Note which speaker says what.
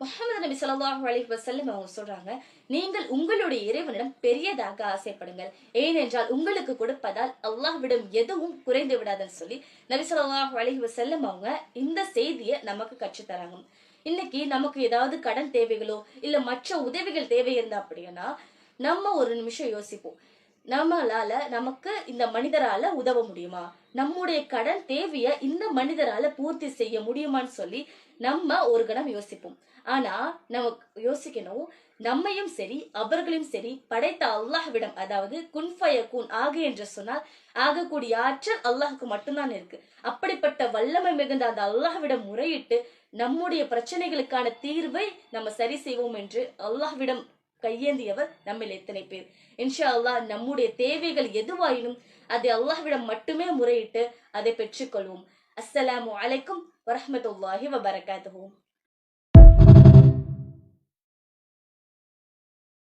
Speaker 1: முஹம்மது நபி ஸல்லல்லாஹு அலைஹி வஸல்லம் அவங்க சொல்றாங்க, நீங்கள் உங்களுடைய இறைவனிடம் பெரியதாக ஆசைப்படுங்கள், ஏனென்றால் உங்களுக்கு கொடுப்பதால் அல்லாஹ்விடம் எதுவும் குறைந்து விடாதுன்னு சொல்லி நபி ஸல்லல்லாஹு அலைஹி வஸல்லம் அவங்க இந்த செய்தியை நமக்கு கற்றுத் தராங்க. இன்னைக்கு நமக்கு ஏதாவது கடன் தேவைகளோ இல்ல மற்ற உதவிகள் தேவை இருந்தா அப்படின்னா நம்ம ஒரு நிமிஷம் யோசிப்போம். நம்மளால நமக்கு இந்த மனிதரால உதவ முடியுமா, நம்முடைய கடன் தேவைய இந்த மனிதரால பூர்த்தி செய்ய முடியுமான்னு சொல்லி நம்ம ஒரு கணம் யோசிப்போம். ஆனா நமக்கு யோசிக்கணும், நம்மையும் சரி அவர்களையும் சரி படைத்த அல்லாஹ்விடம், அதாவது குன் ஃபயகூன் ஆகு என்று சொன்னால் ஆகக்கூடிய ஆற்றல் அல்லாஹ்க்கு மட்டும்தான் இருக்கு. அப்படிப்பட்ட வல்லமை மிகுந்த அந்த அல்லாஹ்விடம் முறையிட்டு நம்முடைய பிரச்சனைகளுக்கான தீர்வை நம்ம சரி செய்வோம் என்று அல்லாஹ்விடம் கையேந்தியவர் நம்மில் எத்தனை பேர்? இன்ஷா அல்லாஹ் நம்முடைய தேவைகள் எதுவாயினும் அதை அல்லாஹ்விடம் மட்டுமே முறையிட்டு அதை பெற்றுக்கொள்வோம். அஸ்ஸலாமு அலைக்கும் வரஹ்மத்துல்லாஹி வபரகாத்துஹு.